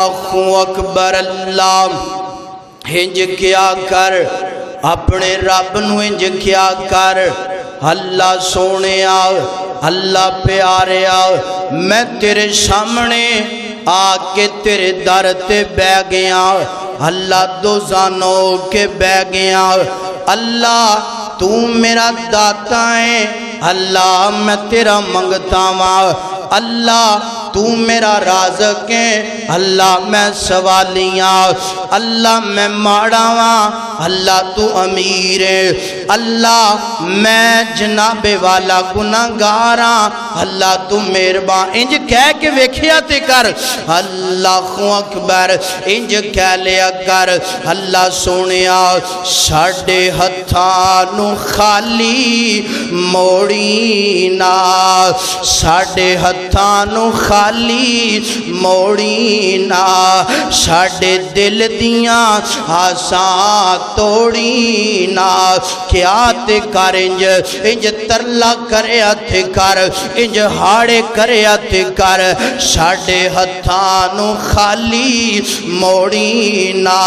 اللہ اکبر اللہ انج کیا کر اپنے رب نو انج کیا کر اللہ سونے اللہ پیارے میں تیرے سامنے آکے تیرے در تے بہ گیا اللہ دو زانوں کے بہ گیا اللہ تو میرا داتا ہے اللہ میں تیرا منگتا ہوں اللہ تو میرا رازق ہے اللہ میں سوالیاں اللہ میں ماڑا ہوں اللہ تو امیر ہے اللہ میں جناب والا گناہگاراں اللہ تو مہربان انج کہہ کے ویکھیا تے کر اللہ اکبر انج کہہ لیا کر اللہ سونیا ساڈے ہتھاں نو خالی موڑی نا ساڈے ہتھاں نو خالی موڑی نا ساڈے دل دیاں آساں توڑی نا کیا تے کر انج ترلا کریا تے کر انج ہاڑے کریا تے کر ساڈے ہتھاں نو خالی موڑی نا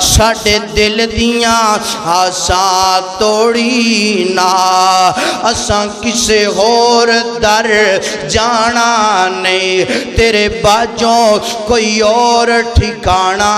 ساڈے دل دیاں آساں توڑی نا اساں کسے ہور در جانا نہیں تیرے باجوں کوئی اور ٹھکانا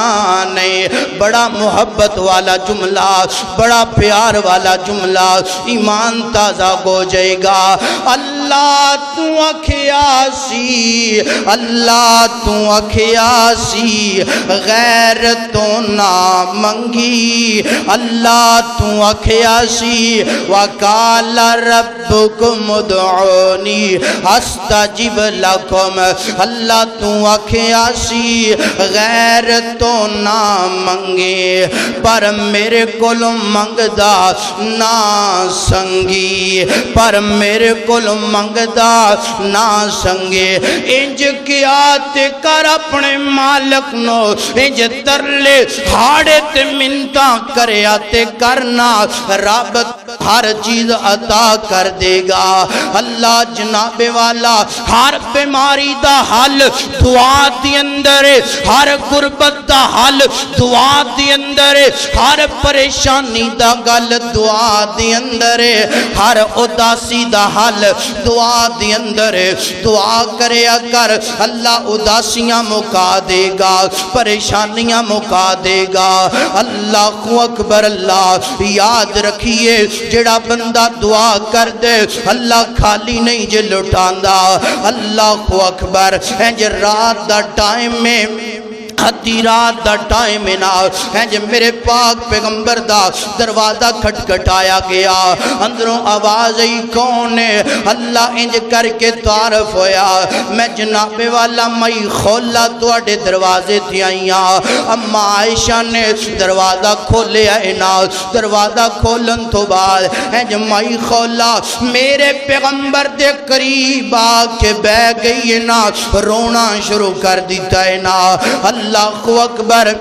نہیں بڑا محبت والا جملہ بڑا پیار والا جملہ ایمان تازہ ہو جائے گا اللہ تو اکھیاسی اللہ تو اکھیاسی غیر تو نہ منگی اللہ تو اکھیاسی وقال ربکم ادعونی استجب لکم اللہ تو اکھیاسی غیر تو نہ منگے پر میرے کول منگدا نہ سنگی پر میرے کول منگدا نہ سنگے انج کیا تے کر اپنے مالک نو انج ترلے ہاڑے تے منتاں کریا تے کرنا رب ہر چیز عطا کر دے گا اللہ جناب والا ہر بیماری دا حل دعا دی اندر ہر غربت دا حل دعا دی اندر ہر پریشانی دا گل دعا دی اندر ہر اداسی دا حل دعا دی اندر دعا کریا کر اللہ اداسیاں مکا دے گا پریشانیاں مکا دے گا اللہ اکبر اللہ یاد رکھیے جڑا بندہ دعا کر دے اللہ خالی نہیں جے لٹاندا اللہ اکبر انج رات دا ٹائم میں حتی رات دا ٹائم نا انج میرے پاک پیغمبر دا دروازہ کھٹکھٹایا گیا اندروں آواز ای کون ہے اللہ انج کر کے تعارف ہویا میں جناب والا مئی کھولا تواڈے دروازے تھی آئیاں اما عائشہ نے دروازہ کھولے آئے نا دروازہ کھولن تو بعد انج مئی کھولا میرے پیغمبر دے قریب آ کے بہ گئی نا رونا شروع کر دیتا ہے نا اللہ اکبر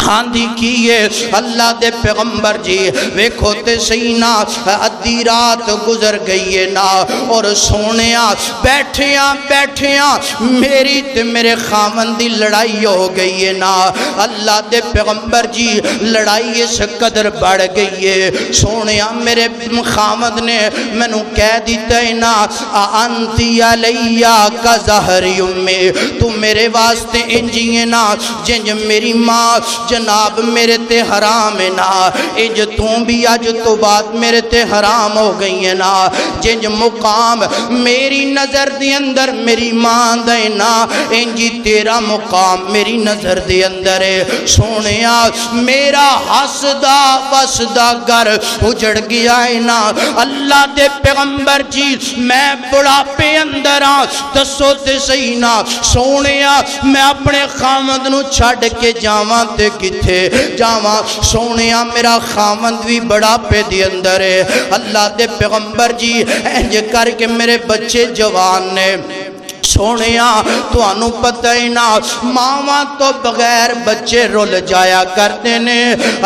ہاندی کیے اللہ دے پیغمبر جی ویکھو تے سینا ادھی رات گزر گئی نا اور سونیا بیٹھیاں میری تے میرے خامن دی لڑائی ہو گئی نا اللہ دے پیغمبر جی لڑائی اس قدر بڑھ گئی ہے سونیا میرے خامد نے مینوں کہہ دیتا ہے نا انتی علیہ کا ظہر امی تو میرے واسطے انجیے نا جنج میری ماں جناب میرے تے حرام ہے نا انج توں بھی آج تو بات میرے تے حرام ہو گئی ہے نا جنج مقام میری نظر دے اندر میری ماں دے نا انجی تیرا مقام میری نظر دے اندر ہے سونیا میرا حسدہ وسدہ گر اجڑ گیا ہے نا اللہ دے پیغمبر جی میں بڑھاپے اندر دسو تے صحیح نا سونیا میں اپنے خامد نو چھڑ کے جاواں تے کتھے جاواں سونیا میرا خامد بھی بڑا پہ دی اندر ہے اللہ دے پیغمبر جی انج کر کے میرے بچے جوان نے سونیا تانوں پتہ ہی نہ ماواں تو بغیر بچے رول جایا کرتے نے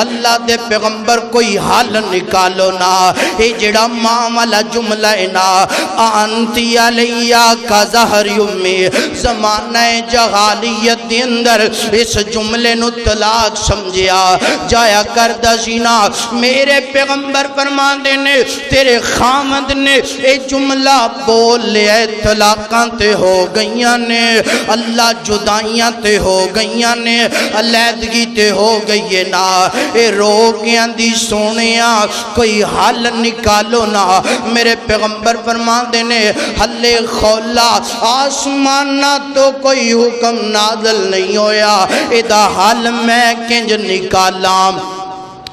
اللہ دے پیغمبر کوئی حل نکالو نا اے جڑا ماں والا جملہ ہے نا انتی علیہ کا ظہر یمی زمانہ جہالیت دے اندر اس جملے نو طلاق سمجھیا جایا کردہ سینا میرے پیغمبر فرماندے نے تیرے خامد نے اے جملہ بول لیا طلاقاں تے ہو گئیاں نے اللہ جدائیاں تے ہو گئیاں نے علیحدگی تے ہو گئی نا اے روکیاں دی سونیاں کوئی حل نکالو نا میرے پیغمبر فرماندے نے حل خولا آسمانہ تو کوئی حکم نازل نہیں ہویا ادا حل میں کنج نکالاں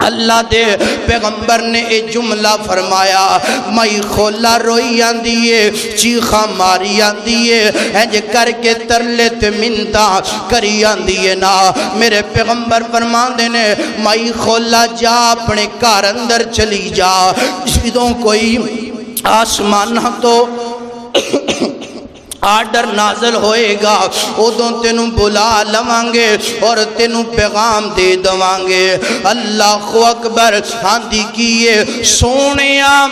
اللہ دے پیغمبر نے اے جملہ فرمایا مائی کھولا روئی آندیے چیخا ماری آندیے اینج کر کے ترلت منتا کری آندیے نا میرے پیغمبر فرماندے نے مائی کھولا جا اپنے کار اندر چلی جا جدوں کوئی آسمانہ تو آرڈر نازل ہوئے گا ادوں تینوں بلا لوانگے اور تینوں پیغام دے دوانگے اللہ اکبر ہاندی کیے سونیاں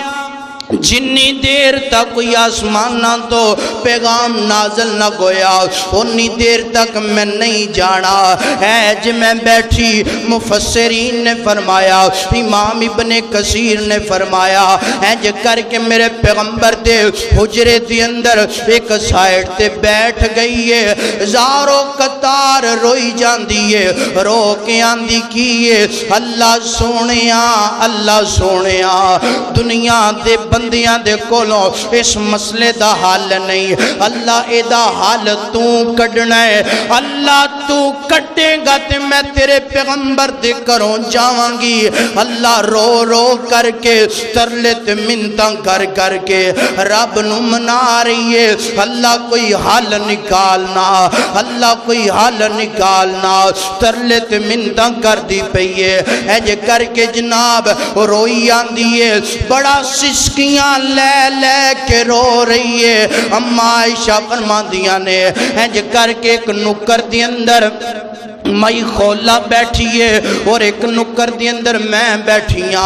جنی دیر تک کوئی آسمانہ تو پیغام نازل نہ گویا انی دیر تک میں نہیں جانا ہے جو میں بیٹھی مفسرین نے فرمایا امام ابن کثیر نے فرمایا ہے جو کر کے میرے پیغمبر دے حجرے دی اندر ایک سائٹ تے بیٹھ گئی ہے زارو قطار روئی جان دیئے رو کے آندھی کیے اللہ سونیاں دنیا دے بندیاں دے کولوں اس مسئلے دا حال نہیں اللہ اے دا حال تو کڑنا ہے اللہ تو کٹے گا تے میں تیرے پیغمبر دے کروں جاوانگی اللہ رو رو کر کے ترلت منتاں کر کے رب نو منا رہی ہے اللہ کوئی حال نکالنا اللہ کوئی حال نکالنا ترلت منتاں کر دی پئیے ایج کر کے جناب روئی آندی ہے بڑا سسکیاں لے کے رو رہی ہے اماں عائشہ فرماندیاں نے ایج کر کے ایک نکر دی اندر مائی خولا بیٹھیے اور ایک نکر دی اندر میں بیٹھیاں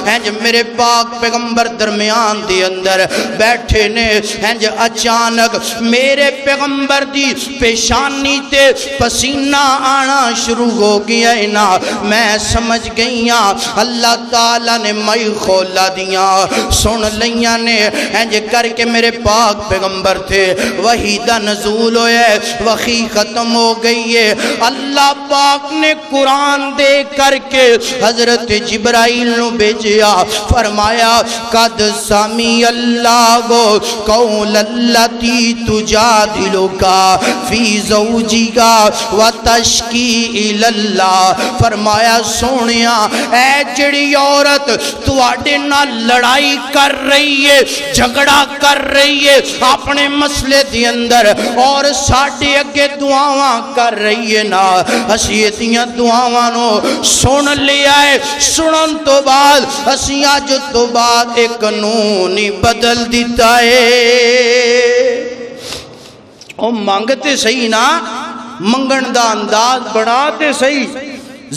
ہنج میرے پاک پیغمبر درمیان دی اندر بیٹھے نے ہنج اچانک میرے پیغمبر دی پیشانی تے پسینہ آنا شروع ہو گیا نا میں سمجھ گئیاں اللہ تعالیٰ نے مائی خولا دیاں سن لیاں نے ہنج کر کے میرے پاک پیغمبر تھے وحی دا نزول ہوئے وحی ختم ہو گئی ہے اللہ پاک نے قرآن دے کر کے حضرت جبرائیل نو بھیجیا فرمایا قد سمی اللہ قول اللتی تجادلکا فی زوجیکا وتشکی اللہ فرمایا سونیا اے جڑی عورت تواڈے نال لڑائی کر رہی ہے جھگڑا کر رہی ہے اپنے مسئلے دی اندر اور ساڈے اگے دعاواں کر رہی ہے نا اسیتیاں دعاوانو سن لیا ہے سنن تو بعد اسی آج تو بعد ایک قانونی بدل دیتا ہے او مانگتے صحیح نا منگن دا انداز بڑھاتے صحیح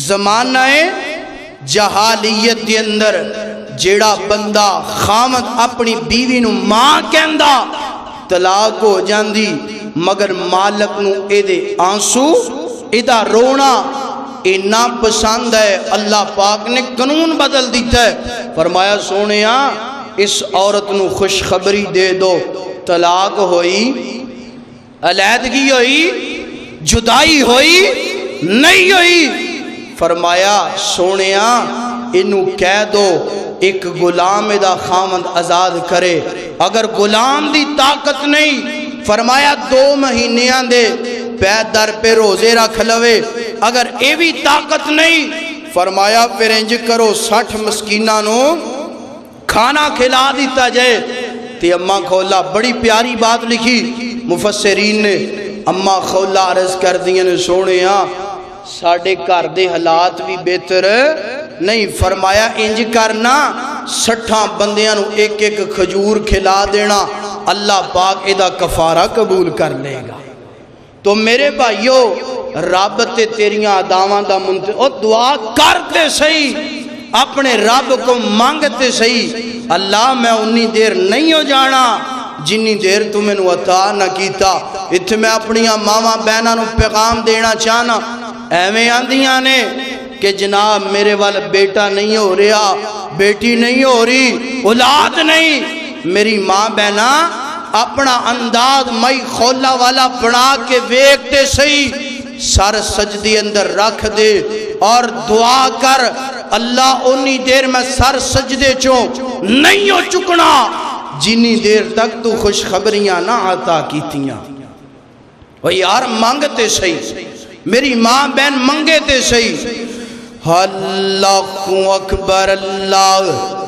زمانہ جہالیت دی اندر جیڑا بندہ خامد اپنی بیوی نو ماں کہندا طلاق ہو جاندی مگر مالک نو اے دے آنسو ادھا رونا اینا پسند ہے اللہ پاک نے قانون بدل دیتا ہے فرمایا سونیاں اس عورت نو خوشخبری دے دو طلاق ہوئی علیحدگی ہوئی جدائی ہوئی نہیں ہوئی فرمایا سونیاں انو کہہ دو ایک غلام دا خامند آزاد کرے اگر غلام دی طاقت نہیں فرمایا 2 مہینیاں دے پید در پہ روزے رکھ لوے اگر اے بھی طاقت نہیں فرمایا پھر انج کرو 60 مسکینہ نو کھانا کھلا دیتا جائے تے اماں خولا بڑی پیاری بات لکھی مفسرین نے اماں خولا عرض کر دیا نے سونیاں ساڑھے کار دے حالات بھی بہتر نہیں فرمایا انج کرنا 60 بندیاں نو ایک کھجور کھلا دینا اللہ پاک ادا کفارہ قبول کر لے گا۔ تو میرے بھائیو رب تے تیریاں اداواں دا او دعا کرتے صحیح، اپنے رب کو مانگتے صحیح، اللہ میں انی دیر نہیں ہو جانا جنی دیر تو میں نو عطا نہ کیتا۔ اتھے میں اپنی ماما بہنہ نو پیغام دینا چاہنا، ایویں آندیاں نے کہ جناب میرے والا بیٹا نہیں ہو رہا، بیٹی نہیں ہو رہی، اولاد نہیں۔ میری ماں بہنہ اپنا انداز مئی خولا والا بنا کے ویکتے صحیح، سر سجدی اندر رکھ دے اور دعا کر، اللہ انی دیر میں سر سجدے چوں نہیں ہو چکنا جنی دیر تک تو خوشخبریاں نہ عطا کیتیاں۔ وہ یار مانگتے صحیح، میری ماں بہن منگے تے صحیح۔ اللہ اکبر اللہ